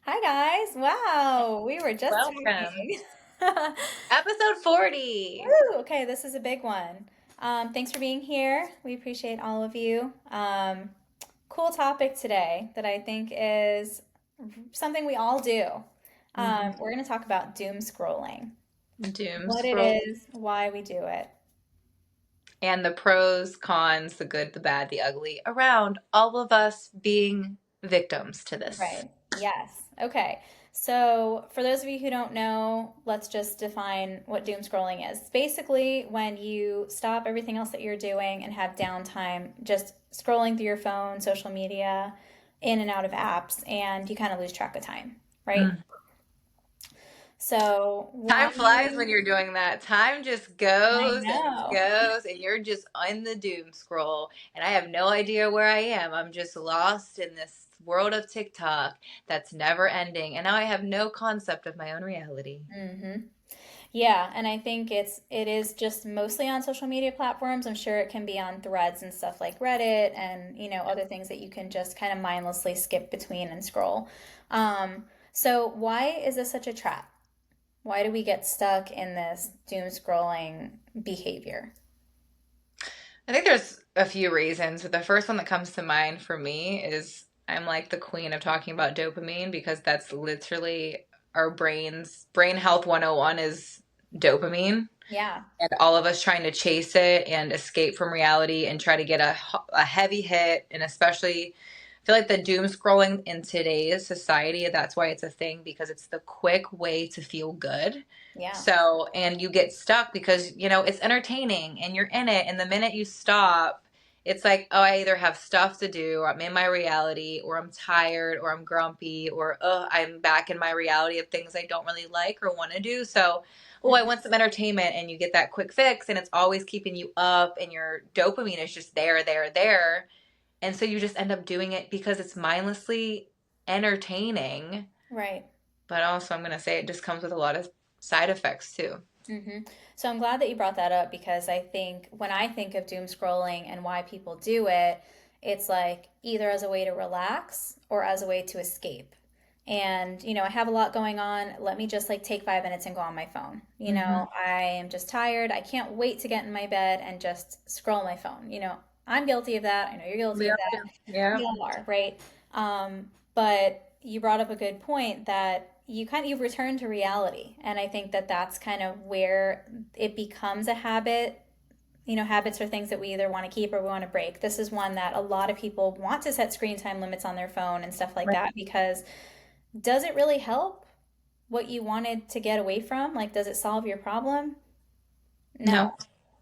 Hi guys. Wow, we were just Welcome. talking. Episode 40. Woo, okay, this is a big one. Thanks for being here. We appreciate all of you. Cool topic today that I think is something we all do. hmm We're going to talk about doom scrolling, Doom what it scroll is, why we do it. and the pros, cons, the good, the bad, the ugly, around all of us being victims to this. Right. Yes. Okay. So, for those of you who don't know, let's just define what doom scrolling is. It's basically when you stop everything else that you're doing and have downtime, just scrolling through your phone, social media, in and out of apps, and you kind of lose track of time, right? Mm. So, why? Time flies when you're doing that. Time just I goes and know. goes, and you're just on the doom scroll. And I have no idea where I am. I'm just lost in this world of TikTok that's never ending. And now I have no concept of my own reality. hmm Yeah, and I think it is just mostly on social media platforms. I'm sure it can be on threads and stuff like Reddit and, other things that you can just kind of mindlessly skip between and scroll. So why is this such a trap? Why do we get stuck in this doom scrolling behavior? I think there's a few reasons, but the first one that comes to mind for me is I'm like the queen of talking about dopamine because that's literally our brain health 101 is dopamine, Yeah. and all of us trying to chase it and escape from reality and try to get a heavy hit. And especially I feel like the doom scrolling in today's society, that's why it's a thing, because it's the quick way to feel good. Yeah. So, and you get stuck because, it's entertaining and you're in it. And the minute you stop, it's like, oh, I either have stuff to do, or I'm in my reality, or I'm tired, or I'm grumpy, or I'm back in my reality of things I don't really like or want to do. So, oh, I Mhm. want some entertainment, and you get that quick fix, and it's always keeping you up, and your dopamine is just there, there, there. And so you just end up doing it because it's mindlessly entertaining. Right. But also, I'm going to say it just comes with a lot of side effects too. hmm So I'm glad that you brought that up because I think when I think of doom scrolling and why people do it, it's like either as a way to relax or as a way to escape. And, I have a lot going on. Let me just like take 5 minutes and go on my phone. hmm I am just tired. I can't wait to get in my bed and just scroll my phone. I'm guilty of that. I know you're guilty We of all that. do. Yeah. We all are, right? But you brought up a good point that you've returned to reality, and I think that that's kind of where it becomes a habit. Habits are things that we either want to keep or we want to break. This is one that a lot of people want to set screen time limits on their phone and stuff like Right. that because does it really help what you wanted to get away from? Like, does it solve your problem? No.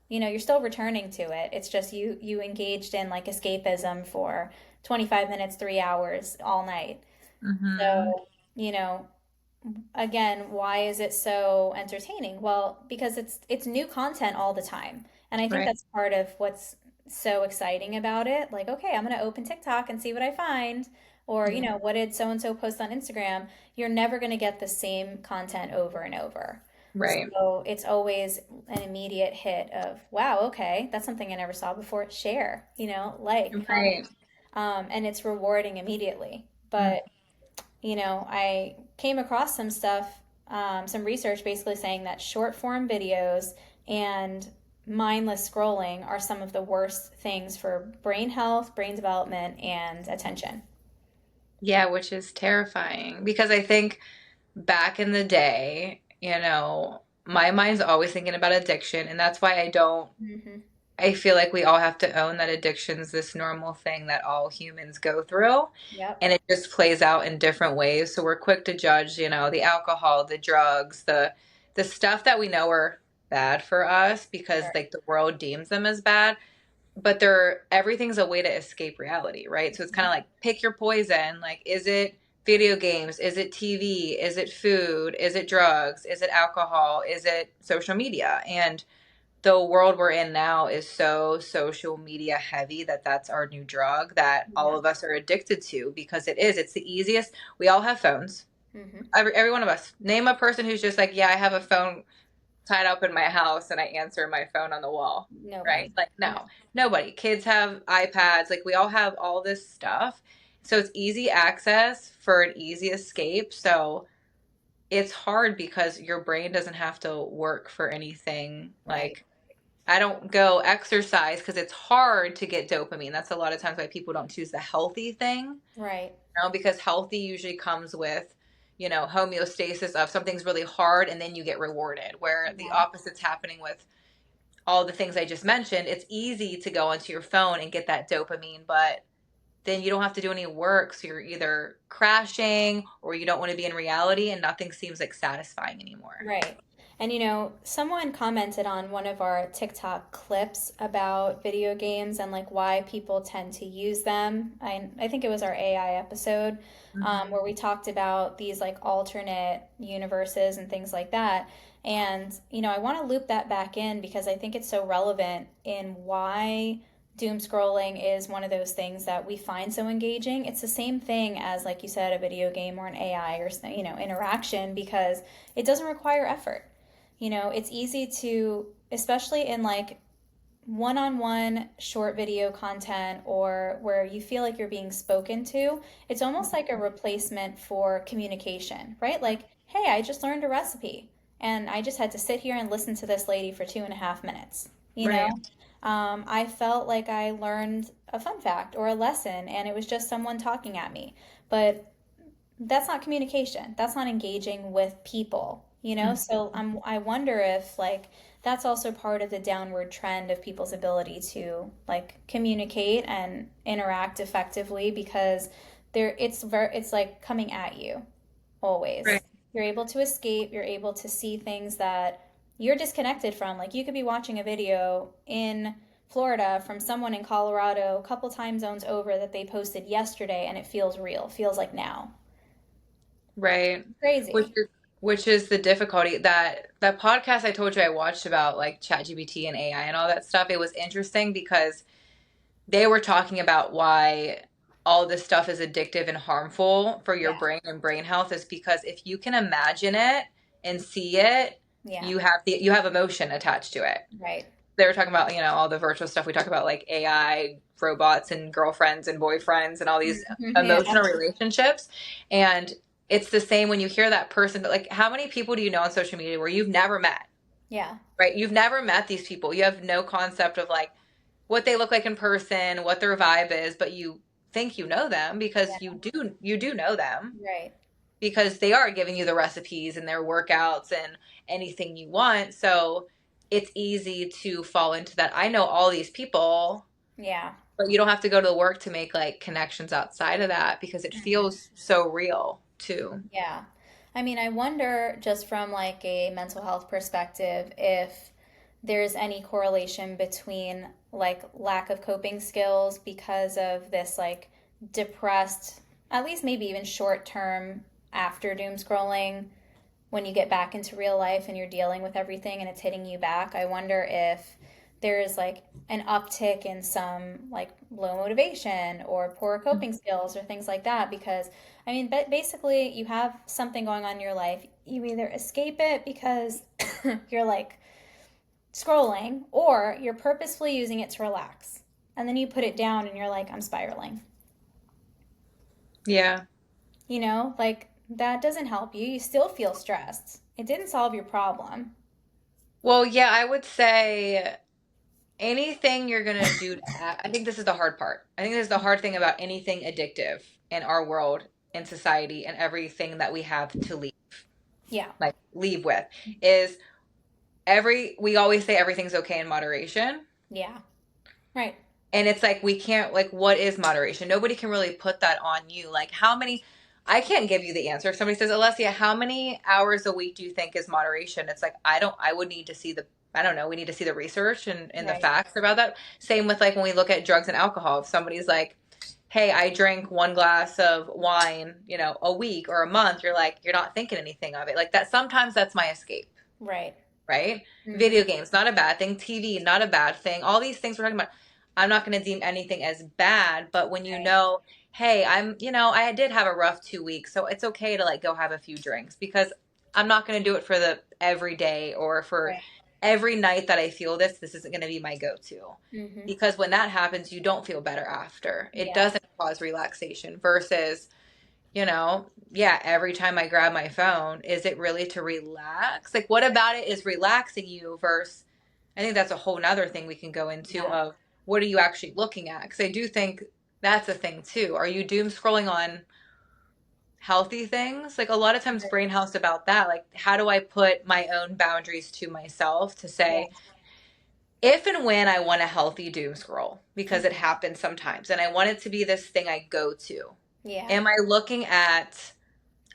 No. You're still returning to it. It's just you engaged in like escapism for 25 minutes, 3 hours all night. hmm So, you know, again, why is it so entertaining? Well, because it's new content all the time. And I think Right. that's part of what's so exciting about it. Like, okay, I'm going to open TikTok and see what I find. Or, Yeah. what did so and so post on Instagram? You're never going to get the same content over and over. Right. So it's always an immediate hit of, wow, okay, that's something I never saw before. Share, like, comment. Right. And it's rewarding immediately. Mm. But I came across some stuff, some research basically saying that short form videos and mindless scrolling are some of the worst things for brain health, brain development, and attention. Yeah, which is terrifying because I think back in the day, my mind's always thinking about addiction, and that's why hmm I feel like we all have to own that addiction's this normal thing that all humans go through. Yep. And it just plays out in different ways. So we're quick to judge, the alcohol, the drugs, the stuff that we know are bad for us because Sure. like the world deems them as bad. But everything's a way to escape reality, right? So it's kind of like pick your poison. Like, is it video games? Is it TV? Is it food? Is it drugs? Is it alcohol? Is it social media? And the world we're in now is so social media heavy that that's our new drug that all Yeah. of us are addicted to because it's the easiest. We all have phones. hmm Every one of us. Name a person who's just like, yeah, I have a phone tied up in my house and I answer my phone on the wall. Right? Nobody. Like, No. no, nobody. Kids have iPads. Like, we all have all this stuff. So it's easy access for an easy escape. So it's hard because your brain doesn't have to work for anything. Right. Like, I don't go exercise because it's hard to get dopamine. That's a lot of times why people don't choose the healthy thing, Right. because healthy usually comes with, homeostasis of something's really hard and then you get rewarded, where the Yeah. opposite's happening with all the things I just mentioned. It's easy to go onto your phone and get that dopamine, but then you don't have to do any work. So you're either crashing or you don't want to be in reality and nothing seems like satisfying anymore. Right. And someone commented on one of our TikTok clips about video games and like why people tend to use them. I think it was our AI episode, Mhm. where we talked about these like alternate universes and things like that. And, I want to loop that back in because I think it's so relevant in why doom scrolling is one of those things that we find so engaging. It's the same thing as, like you said, a video game or an AI or, interaction because it doesn't require effort. It's easy to, especially in like one on one short video content or where you feel like you're being spoken to, it's almost like a replacement for communication, right? Like, hey, I just learned a recipe and I just had to sit here and listen to this lady for 2.5 minutes. Right. I felt like I learned a fun fact or a lesson and it was just someone talking at me. But that's not communication. That's not engaging with people, So I wonder if like that's also part of the downward trend of people's ability to like communicate and interact effectively because it's like coming at you Right. always. You're able to escape, you're able to see things that you're disconnected from. Like you could be watching a video in Florida from someone in Colorado, a couple time zones over that they posted yesterday and it feels real, feels like now. Right. Which Crazy. is which is the difficulty, that podcast I told you I watched about like ChatGPT and AI and all that stuff. It was interesting because they were talking about why all this stuff is addictive and harmful for your Yeah. brain and brain health is because if you can imagine it and see it, Yeah. you have emotion attached to it. Right. They were talking about, all the virtual stuff we talk about, like AI robots and girlfriends and boyfriends and all these Yeah. emotional relationships. And it's the same when you hear that person, but like how many people do you know on social media where you've never met, Yeah. right? You've never met these people. You have no concept of like what they look like in person, what their vibe is, but you think you know them because Yeah. you do know them Right. because they are giving you the recipes and their workouts and anything you want. So it's easy to fall into that. I know all these people, Yeah. but you don't have to go to work to make like connections outside of that because it Hmm. feels so real too. Yeah. I mean, I wonder just from like a mental health perspective if there's any correlation between like lack of coping skills because of this like depressed, at least maybe even short term after doom scrolling when you get back into real life and you're dealing with everything and it's hitting you back. I wonder if there is like an uptick in some like low motivation or poor coping skills or things like that because I mean basically you have something going on in your life, you either escape it because you're like scrolling or you're purposefully using it to relax and then you put it down and you're like I'm spiraling. Yeah. Like that doesn't help you, you still feel stressed, it didn't solve your problem. Well, yeah, I would say anything you're going to do I think this is the hard part. I think this is the hard thing about anything addictive in our world, in society, and everything that we have to Yeah. leave with is we always say everything's okay in moderation. Yeah. Right. And it's like we can't, like, what is moderation? Nobody can really put that on you. Like how many I can't give you the answer. If somebody says, Alessia, how many hours a week do you think is moderation? It's like I would need to see I don't know, we need to see the research and the Right. facts about that. Same with like when we look at drugs and alcohol. If somebody's like, hey, I drink one glass of wine, a week or a month, you're like, you're not thinking anything of it. Like that sometimes that's my escape, Right. right? Hmm. Video games, not a bad thing. TV, not a bad thing. All these things we're talking about, I'm not going to deem anything as bad. But when Right. hey, I did have a rough 2 weeks, so it's okay to like go have a few drinks because I'm not going to do it for the every day or for Right. every night that I feel this isn't going to be my go-to. Mm-hmm. Because when that happens, you don't feel better after. It Yeah. doesn't cause relaxation versus, yeah, every time I grab my phone, is it really to relax? Like, what about it is relaxing you versus, I think that's a whole nother thing we can go into Yeah. of what are you actually looking at? Because I do think that's a thing too. Are you doom scrolling on healthy things? Like a lot of times Right. brain health's about that. Like, how do I put my own boundaries to myself to Yeah. say, if and when I want a healthy doom scroll, because it Mhm. happens sometimes, and I want it to be this thing I go to, Yeah. am I looking at,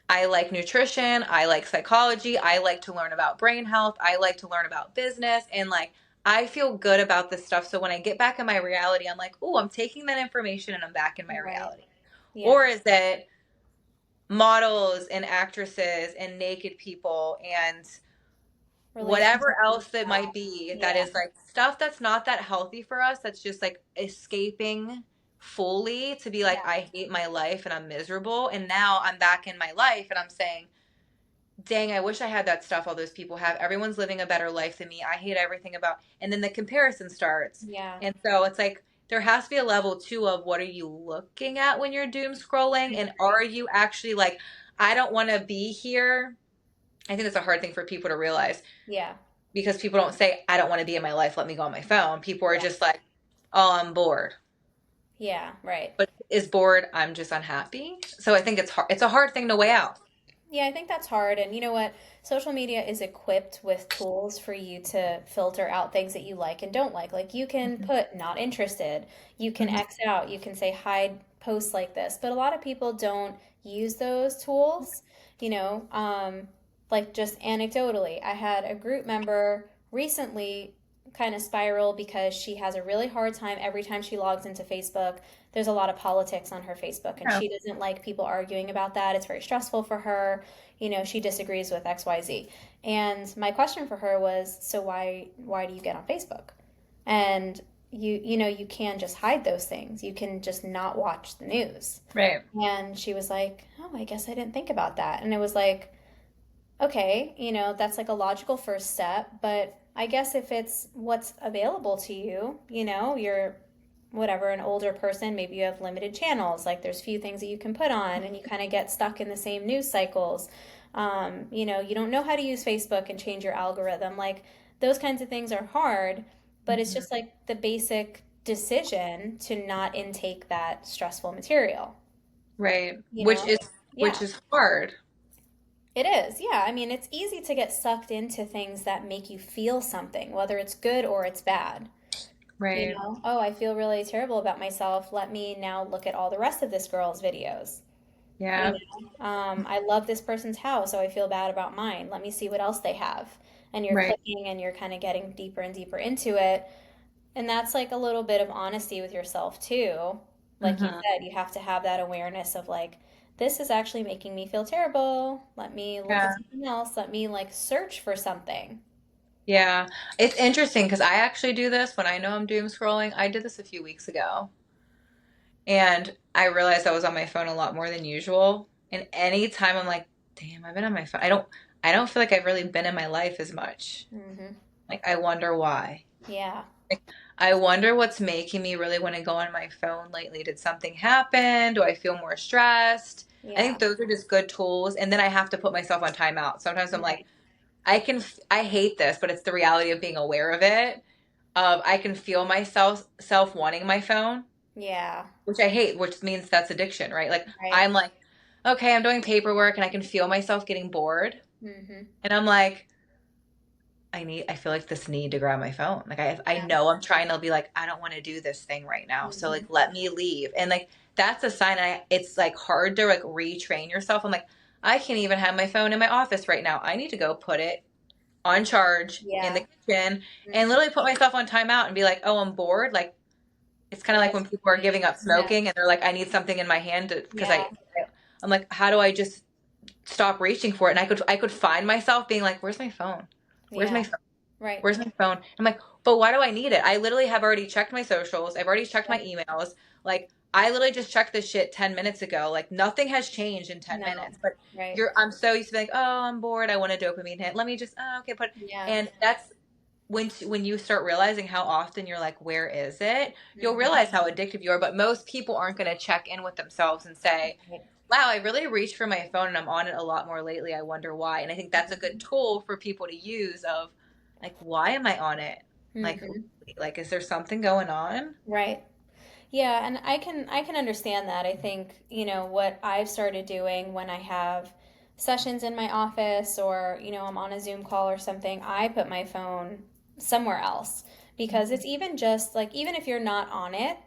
I like nutrition, I like psychology, I like to learn about brain health, I like to learn about business, and like, I feel good about this stuff. So when I get back in my reality, I'm like, oh, I'm taking that information and I'm back in my Right. reality. Yeah. Or is it models and actresses and naked people and whatever Relationships and else that might stuff. be that Yeah. is like stuff that's not that healthy for us, that's just like escaping fully to be like, Yeah. I hate my life and I'm miserable, and now I'm back in my life and I'm saying, dang, I wish I had that stuff all those people have. Everyone's living a better life than me. I hate everything about, and then the comparison starts. Yeah. And so it's like there has to be a level too of what are you looking at when you're doom I scrolling, and agree. are you actually like, I don't want to be here. I think that's a hard thing for people to realize, Yeah. because people don't say, I don't want to be in my life, let me go on my phone. People are Yeah. just like, oh, I'm bored. Yeah. Right. But is bored, I'm just unhappy. So I think it's hard. It's a hard thing to weigh out. Yeah, I think that's hard. And you know what? Social media is equipped with tools for you to filter out things that you like and don't like. Like you can put not interested, you can Mhm. X out, you can say hide posts like this. But a lot of people don't use those tools, you know. Like just anecdotally, I had a group member recently kind of spiral because she has a really hard time every time she logs into Facebook. There's a lot of politics on her Facebook, and Yeah. she doesn't like people arguing about that. It's very stressful for her. You know, she disagrees with XYZ. And my question for her was, so why do you get on Facebook? And you can just hide those things. You can just not watch the news. Right. And she was like, "Oh, I guess I didn't think about that." And it was like, okay, that's like a logical first step, but I guess if it's what's available to you, you're whatever, an older person, maybe you have limited channels, like there's few things that you can put on and you kind of get stuck in the same news cycles. You don't know how to use Facebook and change your algorithm. Like those kinds of things are hard, but it's Mhm. just like the basic decision to not intake that stressful material, Right. you Which know? is which Yeah. is hard. It is, yeah. I mean, it's easy to get sucked into things that make you feel something, whether it's good or it's bad. Right. Oh, I feel really terrible about myself. Let me now look at all the rest of this girl's videos. Yeah. I love this person's house, so I feel bad about mine. Let me see what else they have. And you're Right. clicking and you're kind of getting deeper and deeper into it. And that's like a little bit of honesty with yourself too. Like you Hmm. said, you have to have that awareness of like, this is actually making me feel terrible. Let me look at Yeah. something else. Let me like search for something. Yeah. It's interesting because I actually do this when I know I'm doom scrolling. I did this a few weeks ago, and I realized I was on my phone a lot more than usual. And anytime I'm like, damn, I've been on my phone. I don't feel like I've really been in my life as much. Hmm. Like I wonder why. Yeah. Like, I wonder what's making me really want to go on my phone lately. Did something happen? Do I feel more stressed? I Yeah. think those are just good tools. And then I have to put myself on timeout. Sometimes I'm like, Right. I hate this, but it's the reality of being aware of it. I can feel myself self wanting my phone, Yeah. which I hate, which means that's addiction, right? Like Right. I'm like, okay, I'm doing paperwork and I can feel myself getting bored. Hmm. And I'm like, I feel like this need to grab my phone. Like I Yeah. know I'm trying to be like, I don't want to do this thing right now. So like, Hmm. let me leave. And like, that's a sign. It's like hard to like retrain yourself. I'm like, I can't even have my phone in my office right now. I need to go put it on charge in Yeah. the kitchen and Hmm. literally put myself on timeout and be like, oh, I'm bored. Like, it's kind of like Yes. when people are giving up Yeah. smoking and they're like, I need something in my hand because Yeah. I'm like, how do I just stop reaching for it? And I could find myself being like, where's my phone? Where's Yeah. my phone? Right. Where's my phone? I'm like, but why do I need it? I literally have already checked my socials. I've already checked Yeah. my emails. Like, I literally just checked this shit 10 minutes ago. Like, nothing has changed in 10 No. minutes. But Right. I'm so used to be like, oh, I'm bored. I want a dopamine hit. Let me just, oh, okay, Yeah. and that's when you start realizing how often you're like, where is it? You'll Mhm. realize how addictive you are. But most people aren't going to check in with themselves and say, Right. wow, I really reached for my phone and I'm on it a lot more lately. I wonder why. And I think that's a good Mhm. tool for people to use of like, why am I on it? Like, Mhm. is there something going on? Right. Yeah, and I can understand that. I think, what I've started doing when I have sessions in my office or, I'm on a Zoom call or something, I put my phone somewhere else because it's even just like even if you're not on it,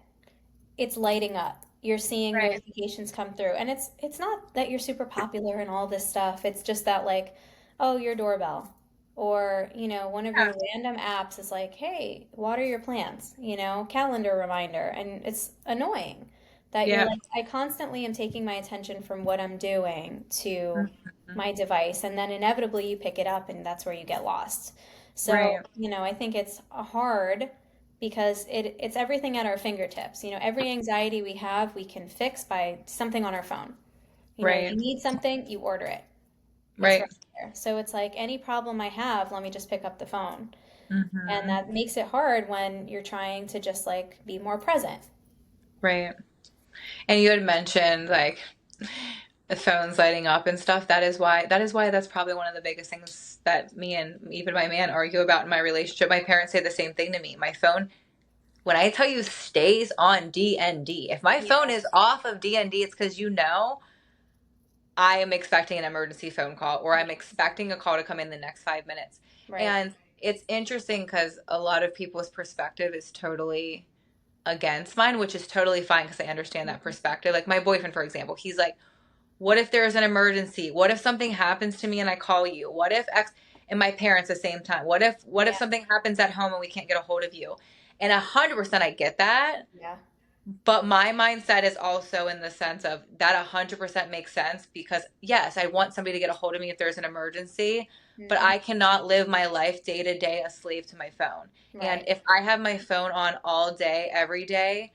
it's lighting up. You're seeing Right. notifications come through. And it's not that you're super popular and all this stuff. It's just that like, oh, your doorbell. Or, one of Yeah. your random apps is like, hey, water your plants, calendar reminder. And it's annoying that you're Yeah. like, I constantly am taking my attention from what I'm doing to Mhm. my device. And then inevitably you pick it up and that's where you get lost. So, Right. I think it's hard because it's everything at our fingertips. Every anxiety we have, we can fix by something on our phone. You Right. need something, you order it. It's right Right. there. So it's like any problem I have, let me just pick up the phone. And Hmm. that makes it hard when you're trying to just like be more present. Right. And you had mentioned like the phones lighting up and stuff. That is why that's probably one of the biggest things that me and even my man argue about in my relationship. My parents say the same thing to me. My phone, when I tell you stays on DND. If my phone Yeah, is off of DND, it's because I am expecting an emergency phone call or I'm yeah, expecting a call to come in the next 5 minutes. right. And it's interesting because a lot of people's perspective is totally against mine, which is totally fine because I understand that Mhm. perspective. Like my boyfriend, for example, he's like, what if there's an emergency? What if something happens to me and I call you? What if X and my parents at the same time? What if Yeah, something happens at home and we can't get a hold of you? And 100% I get that. yeah, But my mindset is also in the sense of that 100% makes sense because yes, I want somebody to get a hold of me if there's an emergency, but hmm, I cannot live my life day to day a slave to my phone. And right. if I have my phone on all day, every day,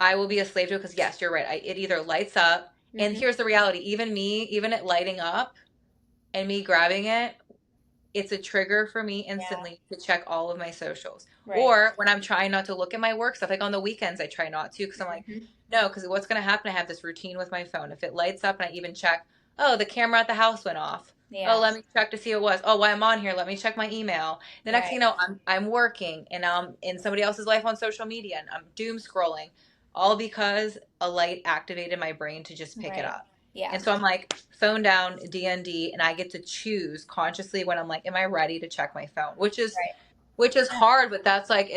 I will be a slave to it because yes, you're right. It either lights up, and Hmm. here's the reality: even it lighting up and me grabbing it, it's a trigger for me Yeah, instantly to check all of my socials. right. Or when I'm trying not to look at my work stuff, like on the weekends, I try not to because I'm like, Hmm. no, because what's going to happen? I have this routine with my phone. If it lights up and I even check, oh, the camera at the house went off. Oh, Yeah, let me check to see what it was. Oh, while I'm on here, let me check my email. The next thing you right, know, I'm working and I'm in somebody else's life on social media and I'm doom scrolling, all because a light activated my brain to just pick it right. up. Yeah, And so I'm like, phone down, DND, and I get to choose consciously when I'm like, am I ready to check my phone? right. Which is Yeah, hard, but that's like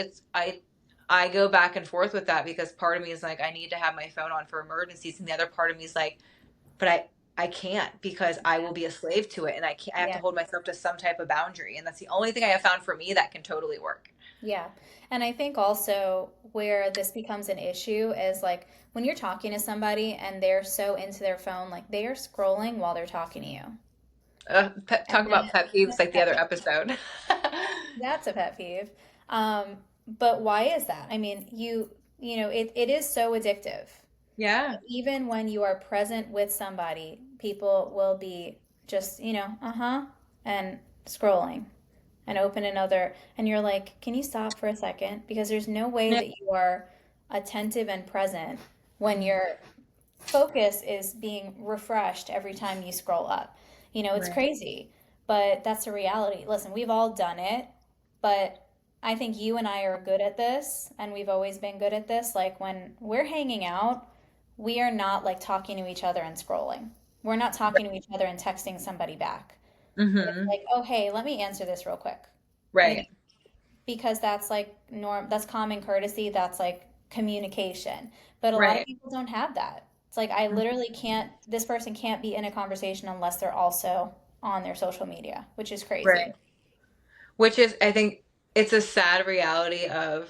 I go back and forth with that because part of me is like, I need to have my phone on for emergencies, and the other part of me is like, but I can't because I will be a slave to it, and I have to yeah. hold myself to some type of boundary, and that's the only thing I have found for me that can totally work. Yeah. And I think also where this becomes an issue is like when you're talking to somebody and they're so into their phone, like they are scrolling while they're talking to you. Talk And then about pet peeves that's a like the pet other peeve. episode. That's a pet peeve. But why is that? I mean, it is so addictive. Yeah. Even when you are present with somebody, people will be just, uh-huh, and scrolling and open another, and you're like, can you stop for a second? Because there's no way Yeah. that you are attentive and present when your focus is being refreshed every time you scroll up. It's Right. crazy, but that's the reality. Listen, we've all done it, but I think you and I are good at this, and we've always been good at this. Like when we're hanging out, we are not like talking to each other and scrolling. We're not talking to each other and texting somebody back. It's Mm-hmm. like, oh, hey, let me answer this real quick. You know, Right. because that's like that's common courtesy, that's like communication. But a lot of Right. people don't have that. It's like I literally can't this person can't be in a conversation unless they're also on their social media, which is Right. crazy. Which is, I think, it's a sad reality of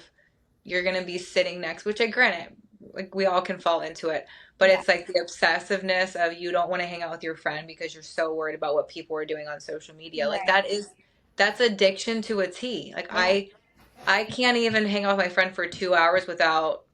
you're going to be sitting next, which I granted, like we all can fall into it, but Yeah. it's like the obsessiveness of you don't want to hang out with your friend because you're so worried about what people are doing on social media. Like Right. that's addiction to a T. Like Yeah. I can't even hang out with my friend for 2 hours without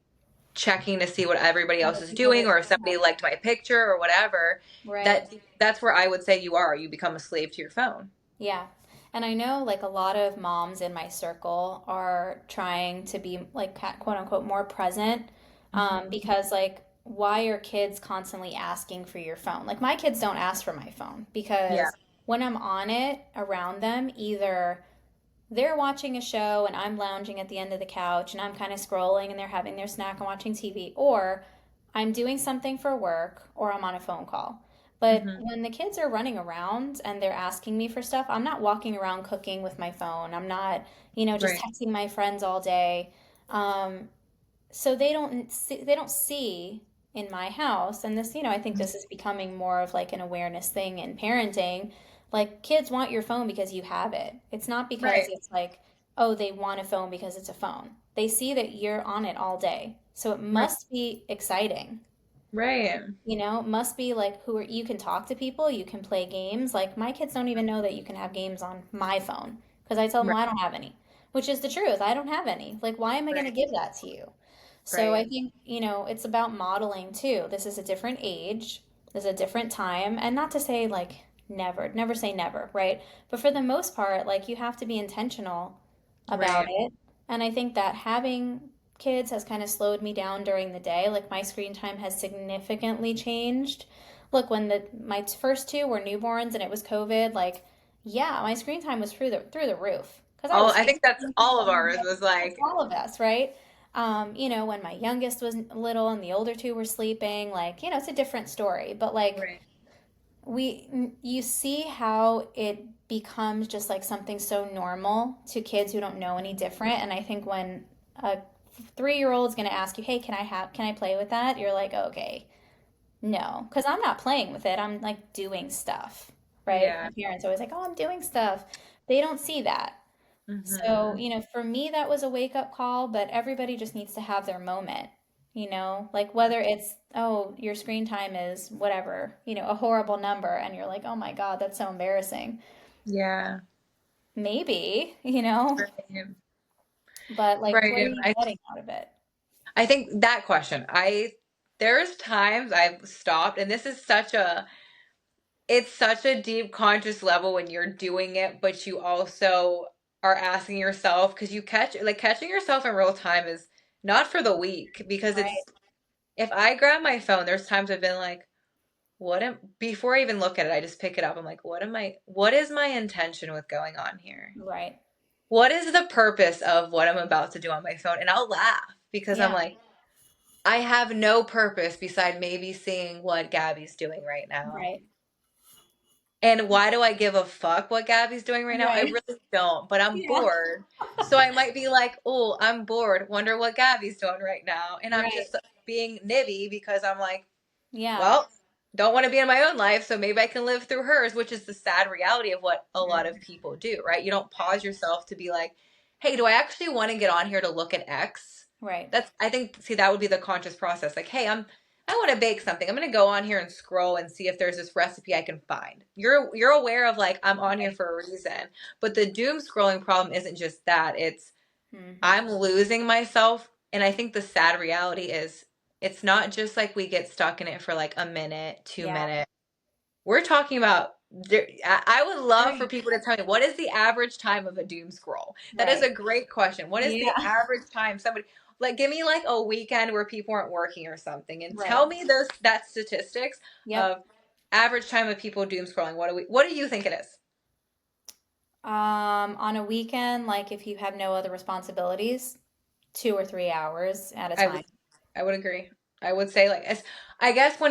checking to see what everybody else What is people doing are or if doing. somebody liked my picture or whatever. Right. That's where I would say you become a slave to your phone. Yeah. And I know like a lot of moms in my circle are trying to be like quote unquote more present, Mhm. because like why are kids constantly asking for your phone? Like my kids don't ask for my phone Yeah. because when I'm on it around them, either they're watching a show and I'm lounging at the end of the couch and I'm kind of scrolling and they're having their snack and watching TV, or I'm doing something for work or I'm on a phone call. But Hmm. when the kids are running around and they're asking me for stuff, I'm not walking around cooking with my phone. I'm not, just Right. texting my friends all day. Um, so they don't see in my house, and this, I think this is becoming more of like an awareness thing in parenting. Like kids want your phone because you have it. It's not because Right. it's like, oh, they want a phone because it's a phone. They see that you're on it all day, so it Right. must be exciting. Right. It must be like you can talk to people, you can play games. Like my kids don't even know that you can have games on my phone because I tell them, Right. well, I don't have any, which is the truth. I don't have any. Like, why am I going to Right. give that to you? So I Right. think, it's about modeling too. This is a different age, this is a different time, and not to say like never, never say never, right? But for the most part, like you have to be intentional about Right. it. And I think that having kids has kind of slowed me down during the day. Like my screen time has significantly changed. Look, when my first two were newborns and it was COVID, like yeah, my screen time was through the roof because I All was I think that's feeding them all of all ours day. was That's like, all of us, right? When my youngest was little and the older two were sleeping, like, it's a different story. But like right. you see how it becomes just like something so normal to kids who don't know any different. And I think when a 3-year-old is going to ask you, hey, can I play with that? You're like, okay, no, because I'm not playing with it. I'm like doing stuff, right? My Yeah. parents always like, oh, I'm doing stuff. They don't see that. So, Hmm. for me, that was a wake up call, but everybody just needs to have their moment, like whether it's, oh, your screen time is whatever, a horrible number, and you're like, oh my God, that's so embarrassing. Yeah. Maybe, Right. but like, what are Right. you I getting out of it? I think that question, there's times I've stopped, and this is it's such a deep conscious level when you're doing it, but you also are asking yourself, because catching yourself in real time is not for the weak, because Right, if I grab my phone, there's times I've been like, before I even look at it, I just pick it up. I'm like, what is my intention with going on here? right. What is the purpose of what I'm about to do on my phone? And I'll laugh because I'm Yeah, like, I have no purpose beside maybe seeing what Gabby's doing right now. right, And why do I give a fuck what Gabby's doing right now? I right. really don't, but I'm Yeah, bored. So I might be like, oh, I'm bored. Wonder what Gabby's doing right now. And I'm right. just being nibby because I'm like, Yeah. well, don't want to be in my own life, so maybe I can live through hers, which is the sad reality of what a lot of Mm, people do, right? You don't pause yourself to be like, hey, do I actually want to get on here to look at X? right, I think, see, that would be the conscious process. Like, hey, I want to bake something. I'm going to go on here and scroll and see if there's this recipe I can find. You're aware of like, I'm on here right. for a reason. But the doom scrolling problem isn't just that. It's Hmm. I'm losing myself. And I think the sad reality is it's not just like we get stuck in it for like a minute, two Yeah, minutes. We're talking about, I would love for right, people to tell me, what is the average time of a doom scroll? That is right. a great question. What is the Yeah, average time somebody, like, give me like a weekend where people aren't working or something and right. tell me that statistics Yep. of average time of people doom scrolling. What do you think it is? On a weekend, like if you have no other responsibilities, 2 or 3 hours at a I time. would I would agree. I would say like I guess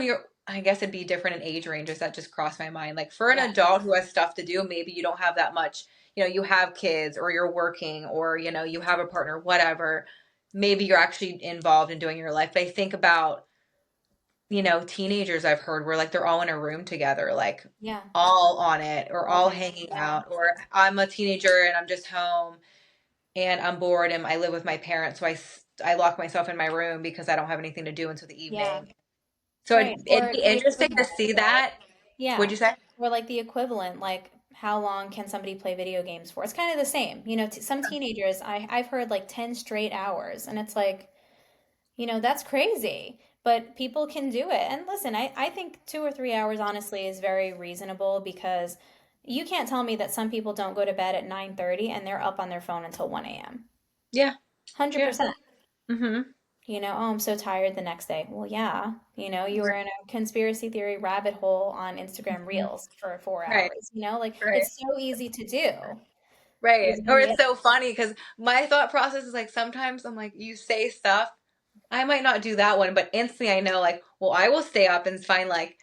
I guess it'd be different in age ranges. That just crossed my mind. Like for an Yeah, adult who has stuff to do, maybe you don't have that much, you have kids or you're working or you have a partner, whatever. Maybe you're actually involved in doing your life. But I think about, teenagers I've heard where like they're all in a room together, like yeah, all on it or all all day. hanging Yeah, out, or I'm a teenager and I'm just home and I'm bored and I live with my parents, so I lock myself in my room because I don't have anything to do until the yeah, evening. So right. it'd Or be the interesting to equivalent, see right? that. Would Yeah. you say? Or like the equivalent, like how long can somebody play video games for? It's kind of the same. Some teenagers, I've heard like 10 straight hours, and it's like, that's crazy. But people can do it. And listen, I think 2 or 3 hours honestly is very reasonable because you can't tell me that some people don't go to bed at 9:30 and they're up on their phone until 1 a.m. Yeah. Yeah. 100%. Mm-hmm. Oh, I'm so tired the next day. Well, yeah, you were Right. in a conspiracy theory rabbit hole on Instagram Mhm. Reels for 4 Right. hours. Like Right. it's so easy to do. Right. Is Or when it's so funny because my thought process is like sometimes I'm like, you say stuff, I might not do that one, but instantly I know like, well, I will stay up and find like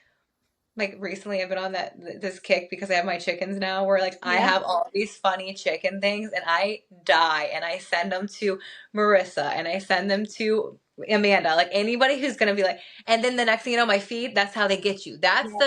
recently I've been on this kick because I have my chickens now where like I Yeah, have all these funny chicken things and I die and I send them to Marissa and I send them to Amanda, like anybody who's gonna be like, and then the next thing you know, my feed, that's how they get you. yeah,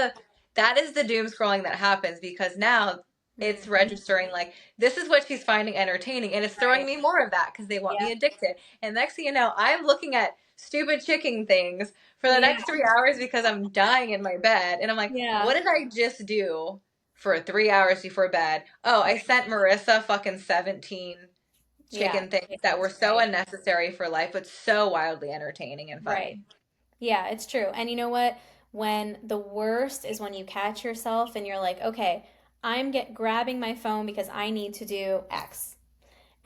That is the doom scrolling that happens because now it's hmm, registering like this is what she's finding entertaining and it's throwing right. me more of that because they want me Yep, addicted. And next thing you know, I'm looking at stupid chicken things for the yeah, next 3 hours because I'm dying in my bed. And I'm like, what yeah, did I just do for 3 hours before bed? Oh, I sent Marissa fucking 17 yeah. chicken things that were Chickens, so right, unnecessary for life, but so wildly entertaining and right. funny. Yeah, it's true. And you know what? When the worst is when you catch yourself and you're like, okay, I'm get grabbing my phone because I need to do X.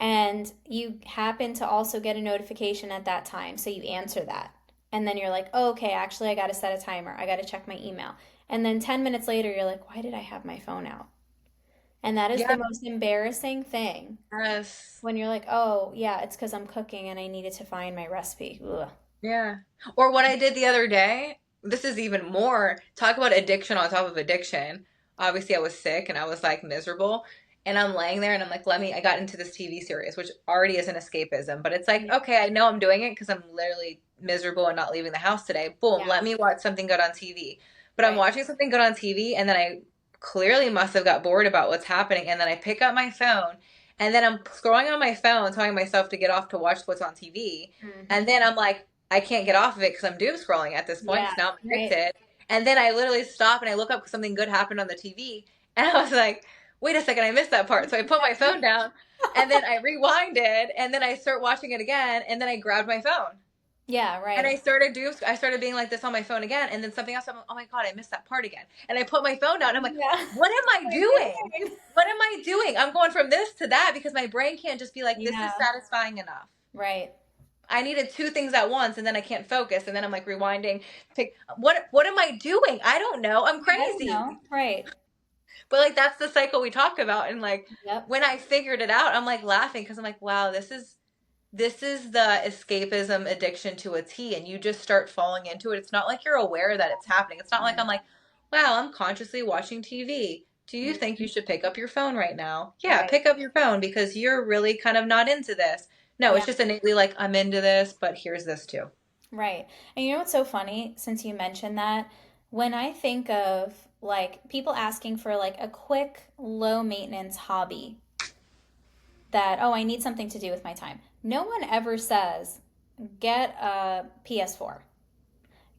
And you happen to also get a notification at that time, so you answer that. And then you're like, oh, okay, actually, I got to set a timer. I got to check my email. And then 10 minutes later, you're like, why did I have my phone out? And that is the Yeah, most embarrassing thing yes. when you're like, oh, yeah, it's because I'm cooking and I needed to find my recipe. Ugh. Yeah. Or what I did the other day, this is even more, talk about addiction on top of addiction. Obviously, I was sick and I was like miserable. And I'm laying there and I'm like, I got into this TV series, which already is an escapism, but it's like, Yeah. okay, I know I'm doing it because I'm literally miserable and not leaving the house today. Boom, Yeah. let me watch something good on TV. But I'm Right. watching something good on TV and then I clearly must have got bored about what's happening. And then I pick up my phone and then I'm scrolling on my phone, telling myself to get off to watch what's on TV. And Hmm. then I'm like, I can't get off of it because I'm doom scrolling at this point Yeah. because now I'm Right. addicted. And then I literally stop and I look up because something good happened on the TV. And I was like, wait a second, I missed that part. So I put my phone down and then I rewinded and then I start watching it again. And then I grabbed my phone. Yeah. And Right. I started being like this on my phone again. And then something else, I'm like, oh my God, I missed that part again. And I put my phone down. And I'm like, Yeah. what am I What am doing? I doing? What am I doing? I'm going from this to that because my brain can't just be like, this is Yeah. satisfying enough. Right. I needed two things at once and then I can't focus and then I'm like rewinding. What am I doing? I don't know. I'm I don't know. crazy. Right. But like that's the cycle we talk about and like Yep. when I figured it out, I'm like laughing because I'm like, wow, this is the escapism addiction to a T and you just start falling into it. It's not like you're aware that it's happening. It's not like I'm like, wow, I'm consciously watching TV. Do you think Mhm. you should pick up your phone right now? Yeah, Right. pick up your phone because you're really kind of not into this. No, Yeah. it's just innately like, I'm into this, but here's this too. Right. And you know what's so funny, since you mentioned that, when I think of like people asking for like a quick, low maintenance hobby that, oh, I need something to do with my time. No one ever says, get a PS4,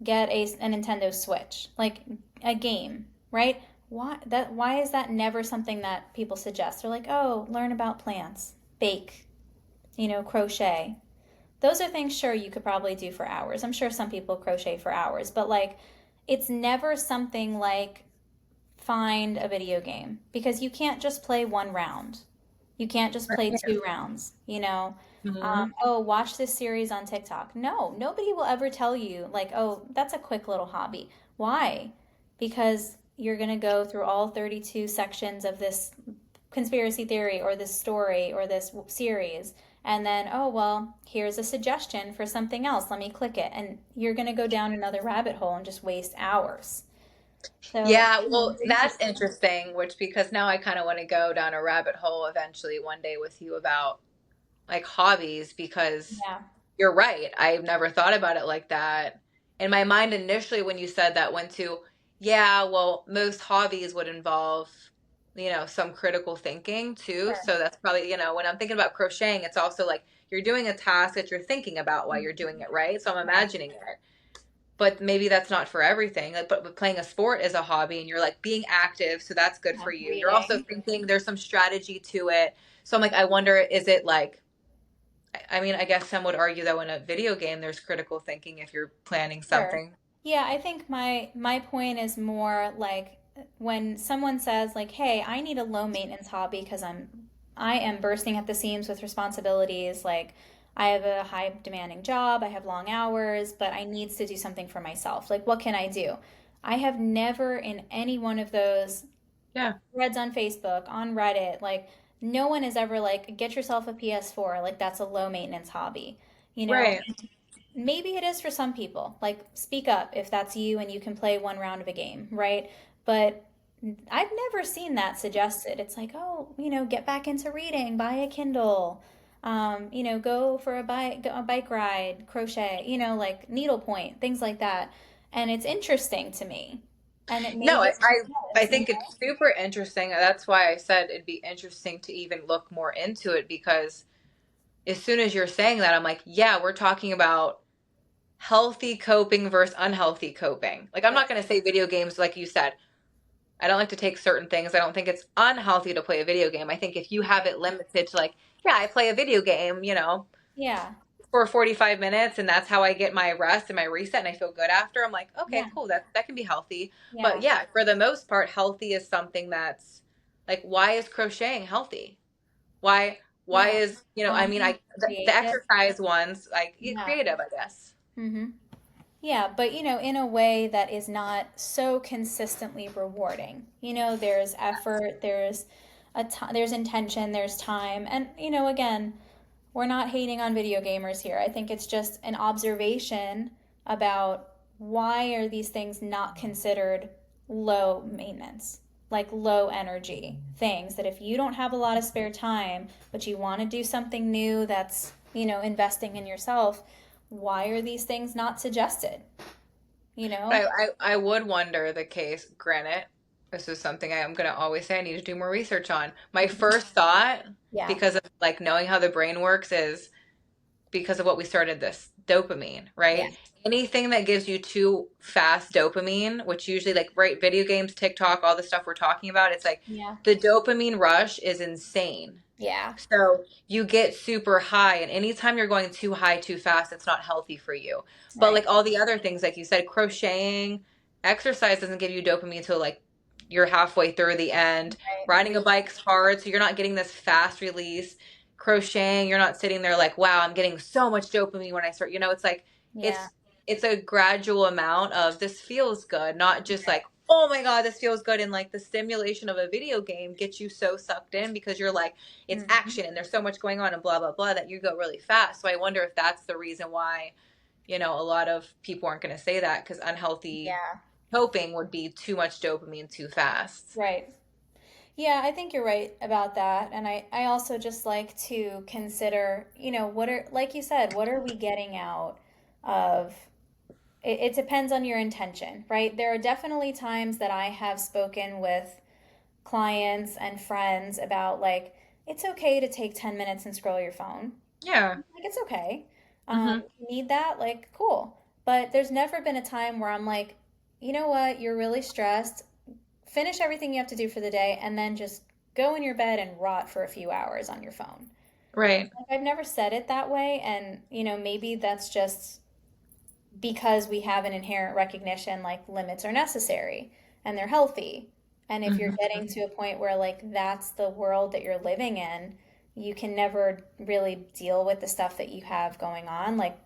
get a Nintendo Switch, like a game, right? Why is that never something that people suggest? They're like, oh, learn about plants, bake, crochet. Those are things, sure, you could probably do for hours. I'm sure some people crochet for hours, but like, it's never something like find a video game because you can't just play one round. You can't just play Yeah. 2 rounds. Mhm. Oh, watch this series on TikTok. No, nobody will ever tell you, like, oh, that's a quick little hobby. Why? Because you're going to go through all 32 sections of this conspiracy theory or this story or this series. And then, oh, well, here's a suggestion for something else. Let me click it. And you're going to go down another rabbit hole and just waste hours. So, Yeah, well, it's that's interesting. interesting, which because now I kind of want to go down a rabbit hole eventually one day with you about like hobbies because Yeah, you're right. I've never thought about it like that. In my mind initially when you said that went to, yeah, well, most hobbies would involve, some critical thinking too. sure. So that's probably, when I'm thinking about crocheting, it's also like you're doing a task that you're thinking about while you're doing Mhm. it, right? So I'm Right. imagining it. But maybe that's not for everything. Like, but playing a sport is a hobby and you're like being active, so that's good Yeah, for you. You're also reading. thinking there's some strategy to it. So I'm like, I wonder, is it like I mean, I guess some would argue though in a video game there's critical thinking if you're planning Sure. something. Yeah, I think my point is more like when someone says like, "Hey, I need a low maintenance hobby because I am bursting at the seams with responsibilities, like I have a high demanding job, I have long hours, but I need to do something for myself. Like what can I do?" I have never in any one of those Yeah. threads on Facebook, on Reddit, like no one is ever like, "Get yourself a PS4, like that's a low maintenance hobby." You know, Right. maybe it is for some people. Like, speak up if that's you and you can play one round of a game, right? But I've never seen that suggested. It's like, oh, get back into reading, buy a Kindle, go for a bike ride, crochet, like needlepoint, things like that. And it's interesting to me. And it No, may just I because, think it's super interesting. That's why I said it'd be interesting to even look more into it because as soon as you're saying that, I'm like, yeah, we're talking about healthy coping versus unhealthy coping. Like, I'm right. not going to say video games, like you said. I don't like to take certain things. I don't think it's unhealthy to play a video game. I think if you have it limited to, like, yeah, I play a video game, Yeah, for 45 minutes and that's how I get my rest and my reset and I feel good after, I'm like, okay, yeah, cool. That can be healthy. But yeah, yeah, for the most part, healthy is something that's like, why is crocheting healthy? Why yeah. is, I mean, Fun, the creative. exercise ones, like, get Yeah. creative, I guess. Mm-hmm. Yeah, but in a way that is not so consistently rewarding. There's effort, there's intention, there's time, and again, we're not hating on video gamers here. I think it's just an observation about why are these things not considered low maintenance, like low energy things that if you don't have a lot of spare time, but you want to do something new that's, investing in yourself, why are these things not suggested? You know? But I would wonder the case, granted, this is something I am going to always say I need to do more research on. My Mhm. first thought, Yeah. because of like knowing how the brain works, is because of what we started this dopamine, Yeah. right? Anything that gives you too fast dopamine, which usually like right video games, TikTok, all the stuff we're talking about, it's like Yeah. the dopamine rush is insane. Yeah. So you get super high, and anytime you're going too high too fast, it's not healthy for you. But Right. like all the other things, like you said, crocheting, exercise doesn't give you dopamine until like you're halfway through the end. Right. Riding a bike's hard, so you're not getting this fast release. Crocheting, you're not sitting there like, wow, I'm getting so much dopamine when I start. It's like Yeah. it's a gradual amount of this feels good, not just Right. like, oh my God, this feels good. And like the stimulation of a video game gets you so sucked in because you're like, it's Hmm. action and there's so much going on and blah, blah, blah that you go really fast. So I wonder if that's the reason why, a lot of people aren't going to say that because unhealthy Yeah. coping would be too much dopamine too fast. Right. Yeah, I think you're right about that. And I also just like to consider, like you said, what are we getting out of it depends on your intention, right? There are definitely times that I have spoken with clients and friends about like, it's okay to take 10 minutes and scroll your phone. Yeah. Like, it's okay. Hmm. You need that, like, cool. But there's never been a time where I'm like, you know what, you're really stressed. Finish everything you have to do for the day and then just go in your bed and rot for a few hours on your phone. Right. Like, I've never said it that way. And, maybe that's just because we have an inherent recognition like limits are necessary and they're healthy. And if you're Hmm. getting to a point where like that's the world that you're living in, you can never really deal with the stuff that you have going on, like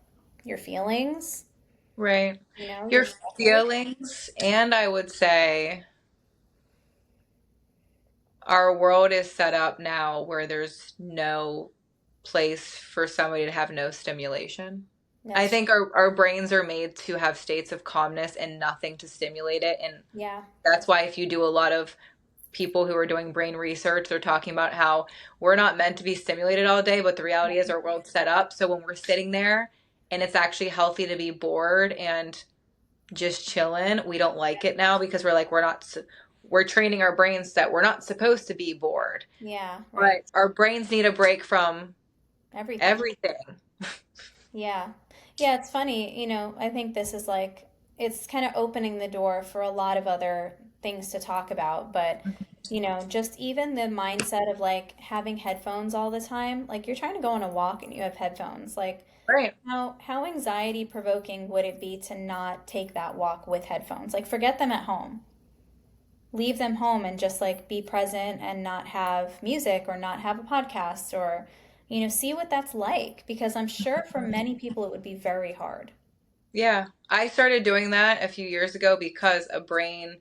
your feelings, Right. your Your stresses. feelings, and I would say our world is set up now where there's no place for somebody to have no stimulation. I That's think our brains are made to have states of calmness and nothing to stimulate it. And yeah, that's why if you do a lot of people who are doing brain research, they're talking about how we're not meant to be stimulated all day, but the reality is our world's set up. So when we're sitting there and it's actually healthy to be bored and just chilling, we don't like it now because we're like, we're training our brains that we're not supposed to be bored. yeah, right. But our brains need a break from Everything. everything. Yeah. Yeah, it's funny, I think this is like it's kind of opening the door for a lot of other things to talk about, but just even the mindset of like having headphones all the time, like you're trying to go on a walk and you have headphones, like Right. how anxiety provoking would it be to not take that walk with headphones? Like forget them at home. leave them home and just like be present and not have music or not have a podcast or, see what that's like because I'm sure for many people it would be very hard. Yeah, I started doing that a few years ago because a brain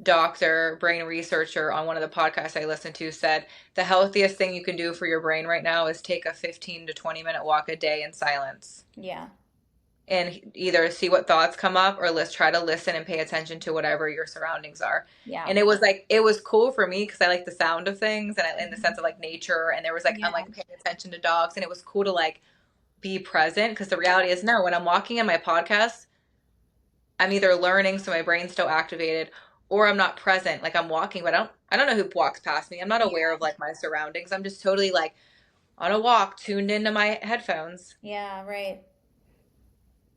doctor, brain researcher on one of the podcasts I listened to said the healthiest thing you can do for your brain right now is take a 15 to 20-minute walk a day in silence Yeah. and either see what thoughts come up or let's try to listen and pay attention to whatever your surroundings are. Yeah. And it was like it was cool for me because I like the sound of things and in the Mhm. sense of like nature and there was like I'm Yeah. like paying attention to dogs and it was cool to like be present because the reality is no, when I'm walking in my podcast, I'm either learning so my brain's still activated or I'm not present. Like I'm walking, but I don't know who walks past me. I'm not aware Yeah. of like my surroundings. I'm just totally like on a walk, tuned into my headphones. Yeah, right.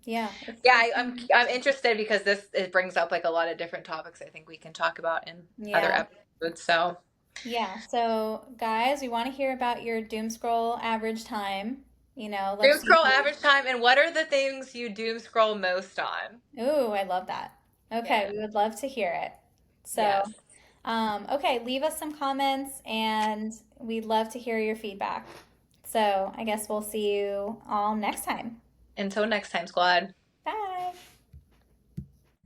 Yeah, Yeah, it's I'm interested because this it brings up like a lot of different topics I think we can talk about in other yeah. episodes. So Yeah. So, guys, we want to hear about your doom scroll average time. doom Let's see scroll who. average time and what are the things you doom scroll most on? Ooh, I love that. Okay, Yeah. we would love to hear it. So, Yes. okay, leave us some comments and we'd love to hear your feedback. So, I guess we'll see you all next time. Until next time, squad.